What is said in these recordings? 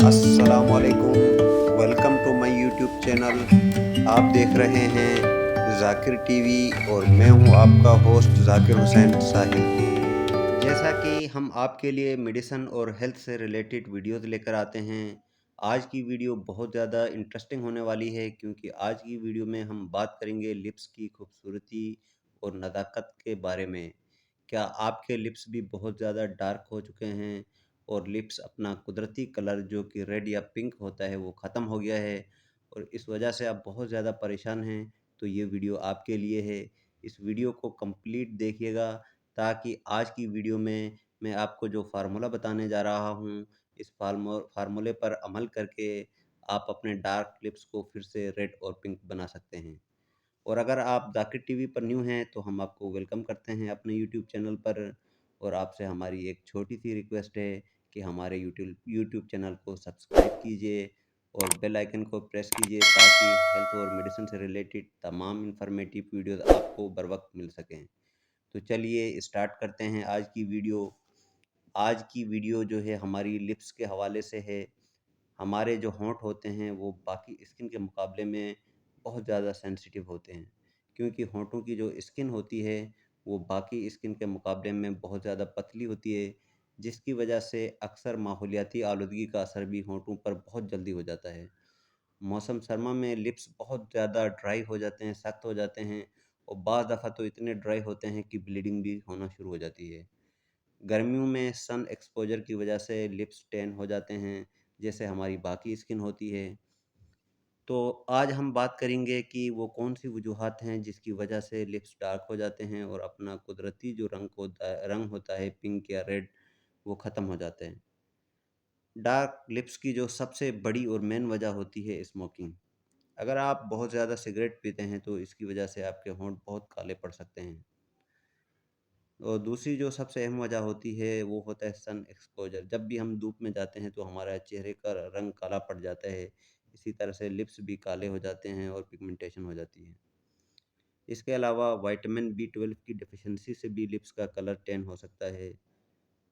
अस्सलामुअलैकुम। Welcome to my YouTube channel. आप देख रहे हैं ज़ाकिर टीवी और मैं हूं आपका होस्ट ज़ाकिर हुसैन साहिल। जैसा कि हम आपके लिए मेडिसिन और हेल्थ से रिलेटेड वीडियोस लेकर आते हैं, आज की वीडियो बहुत ज़्यादा इंटरेस्टिंग होने वाली है क्योंकि आज की वीडियो में हम बात करेंगे लिप्स की खूबसूरती और नज़ाकत के बारे में। क्या आपके लिप्स भी बहुत ज़्यादा डार्क हो चुके हैं और लिप्स अपना कुदरती कलर जो कि रेड या पिंक होता है वो ख़त्म हो गया है और इस वजह से आप बहुत ज़्यादा परेशान हैं, तो ये वीडियो आपके लिए है। इस वीडियो को कंप्लीट देखिएगा ताकि आज की वीडियो में मैं आपको जो फार्मूला बताने जा रहा हूँ, इस फार्मूले पर अमल करके आप अपने डार्क लिप्स को फिर से रेड और पिंक बना सकते हैं। और अगर आप ज़ाकिर टीवी पर न्यू हैं तो हम आपको वेलकम करते हैं अपने यूट्यूब चैनल पर और आपसे हमारी एक छोटी सी रिक्वेस्ट है कि हमारे यूट्यूब चैनल को सब्सक्राइब कीजिए और बेल आइकन को प्रेस कीजिए ताकि हेल्थ और मेडिसिन से रिलेटेड तमाम इंफॉर्मेटिव वीडियोस आपको बर वक्त मिल सकें। तो चलिए स्टार्ट करते हैं आज की वीडियो। आज की वीडियो जो है हमारी लिप्स के हवाले से है। हमारे जो होंठ होते हैं वो बाकी स्किन के मुकाबले में बहुत ज़्यादा सेंसिटिव होते हैं क्योंकि होंठों की जो स्किन होती है वो बाकी स्किन के मुकाबले में बहुत ज़्यादा पतली होती है, जिसकी वजह से अक्सर माहौलियाती आलूदगी का असर भी होंठों पर बहुत जल्दी हो जाता है। मौसम सरमा में लिप्स बहुत ज़्यादा ड्राई हो जाते हैं, सख्त हो जाते हैं और बाज़ दफ़ा तो इतने ड्राई होते हैं कि ब्लीडिंग भी होना शुरू हो जाती है। गर्मियों में सन एक्सपोजर की वजह से लिप्स टैन हो जाते हैं, जैसे हमारी बाकी स्किन होती है। तो आज हम बात करेंगे कि वो कौन-सी वजूहात हैं जिसकी वजह से लिप्स डार्क हो जाते हैं और अपना कुदरती जो रंग होता है पिंक या रेड, वो ख़त्म हो जाते हैं। डार्क लिप्स की जो सबसे बड़ी और मेन वजह होती है स्मोकिंग। अगर आप बहुत ज़्यादा सिगरेट पीते हैं तो इसकी वजह से आपके होंठ बहुत काले पड़ सकते हैं। और दूसरी जो सबसे अहम वजह होती है वो होता है सन एक्सपोजर। जब भी हम धूप में जाते हैं तो हमारा चेहरे का रंग काला पड़ जाता है। इसी तरह से लिप्स भी काले हो जाते हैं और पिगमेंटेशन हो जाती है। इसके अलावा विटामिन बी 12 की डिफिशियंसी से भी लिप्स का कलर टैन हो सकता है।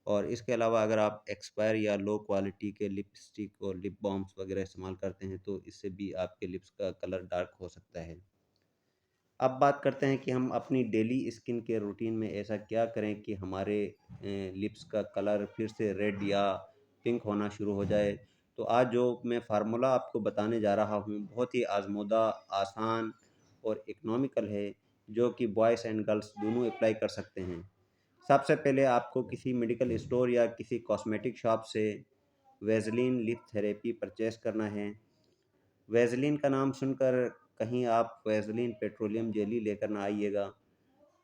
और इसके अलावा अगर आप एक्सपायर या लो क्वालिटी के लिपस्टिक और लिप बाम्स वगैरह इस्तेमाल करते हैं तो इससे भी आपके लिप्स का कलर डार्क हो सकता है। अब बात करते हैं कि हम अपनी डेली स्किन केयर रूटीन में ऐसा क्या करें कि हमारे लिप्स का कलर फिर से रेड या पिंक होना शुरू हो जाए। तो आज जो मैं फार्मूला आपको बताने जा रहा हूँ बहुत ही आजमूदा, आसान और इकोनॉमिकल है, जो कि बॉयज़ एंड गर्ल्स दोनों अप्लाई कर सकते हैं। सबसे पहले आपको किसी मेडिकल स्टोर या किसी कॉस्मेटिक शॉप से वैसलीन लिप थेरेपी परचेज़ करना है। वैसलीन का नाम सुनकर कहीं आप वैसलीन पेट्रोलियम जेली लेकर ना आइएगा।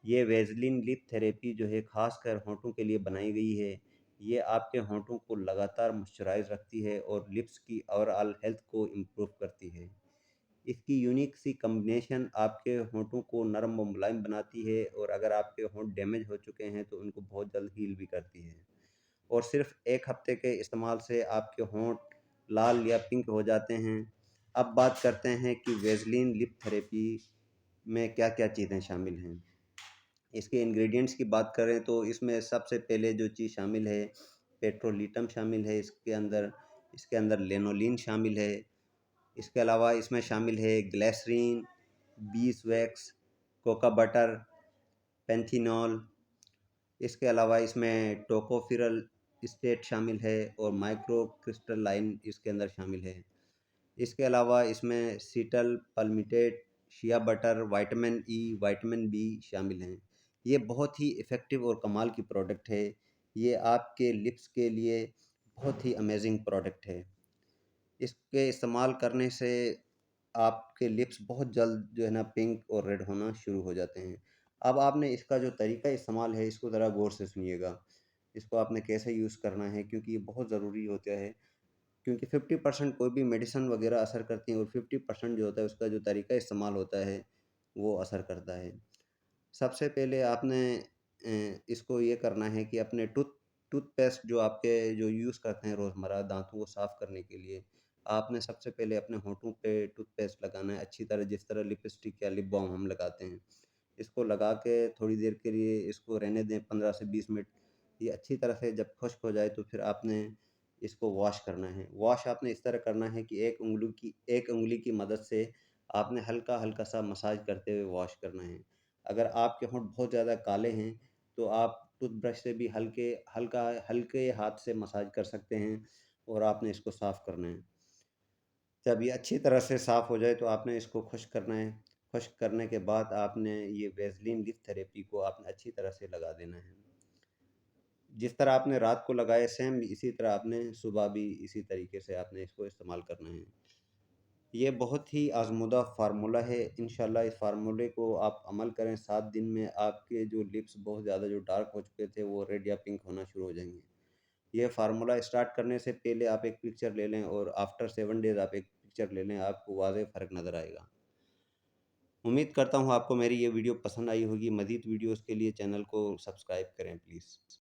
ये वैसलीन लिप थेरेपी जो है ख़ासकर होंठों के लिए बनाई गई है। ये आपके होंठों को लगातार मॉइस्चराइज़ रखती है और लिप्स की ओवरऑल हेल्थ को इम्प्रूव करती है। इसकी यूनिक सी कॉम्बिनेशन आपके होंठों को नरम व मुलायम बनाती है और अगर आपके होंठ डैमेज हो चुके हैं तो उनको बहुत जल्द हील भी करती है। और सिर्फ 1 हफ्ते के इस्तेमाल से आपके होंठ लाल या पिंक हो जाते हैं। अब बात करते हैं कि वैसलीन लिप थेरेपी में क्या-क्या चीज़ें शामिल हैं। इसके इंग्रेडिएंट्स की बात करें तो इसमें सबसे पहले जो चीज़ शामिल है, पेट्रोलिटम शामिल है इसके अंदर लेनोलिन शामिल है। इसके अलावा इसमें शामिल है ग्लिसरीन, बीसवैक्स, कोका बटर, पेंथिनॉल। इसके अलावा इसमें टोकोफिरल स्टेट शामिल है और माइक्रो क्रिस्टलाइन इसके अंदर शामिल है। इसके अलावा इसमें cetyl palmitate, shea butter, vitamin E, vitamin B शामिल हैं। ये बहुत ही इफ़ेक्टिव और कमाल की प्रोडक्ट है। ये आपके लिप्स के लिए बहुत ही अमेजिंग प्रोडक्ट है। इसके इस्तेमाल करने से आपके लिप्स बहुत जल्द जो है ना पिंक और रेड होना शुरू हो जाते हैं। अब आपने इसका जो तरीका इस्तेमाल है इसको ज़रा गौर से सुनिएगा। इसको आपने कैसे यूज़ करना है क्योंकि ये बहुत ज़रूरी होता है, क्योंकि 50% कोई भी मेडिसिन वगैरह असर करती हैं और 50% जो होता है उसका जो तरीका इस्तेमाल होता है वो असर करता है। सबसे पहले आपने इसको ये करना है कि अपने टूथपेस्ट जो आपके जो यूज़ करते हैं रोज़मर्रा दाँतों को साफ़ करने के लिए, आपने सबसे पहले अपने होंठों पे टूथपेस्ट लगाना है अच्छी तरह, जिस तरह लिपस्टिक या लिप बाम हम लगाते हैं। इसको लगा के थोड़ी देर के लिए इसको रहने दें 15 से 20 मिनट। ये अच्छी तरह से जब खुश्क हो जाए तो फिर आपने इसको वॉश करना है। वॉश आपने इस तरह करना है कि एक उँगली की मदद से आपने हल्का-हल्का सा मसाज करते हुए वॉश करना है। अगर आपके होंठ बहुत ज़्यादा काले हैं, तो आप टूथब्रश से भी हल्के हाथ से मसाज कर सकते हैं और आपने इसको साफ़ करना है। जब ये अच्छी तरह से साफ़ हो जाए तो आपने इसको खुश्क करना है। खुश्क करने के बाद आपने ये वैसलीन लिप थेरेपी को आपने अच्छी तरह से लगा देना है। जिस तरह आपने रात को लगाया सेम इसी तरह आपने सुबह भी इसी तरीके से आपने इसको इस्तेमाल करना है। ये बहुत ही आज़मूदा फ़ार्मूला है, इंशाअल्लाह इस फ़ार्मूले को आप अमल करें 7 दिन में आपके जो लिप्स बहुत ज़्यादा जो डार्क हो चुके थे वो रेड या पिंक होना शुरू हो जाएँगे। ये फ़ार्मूला स्टार्ट करने से पहले आप एक पिक्चर ले लें और आफ्टर 7 डेज़ आप एक पिक्चर ले लें, आपको वाज़ेह फ़र्क नज़र आएगा। उम्मीद करता हूँ आपको मेरी ये वीडियो पसंद आई होगी। मज़ीद वीडियोज़ के लिए चैनल को सब्सक्राइब करें प्लीज़।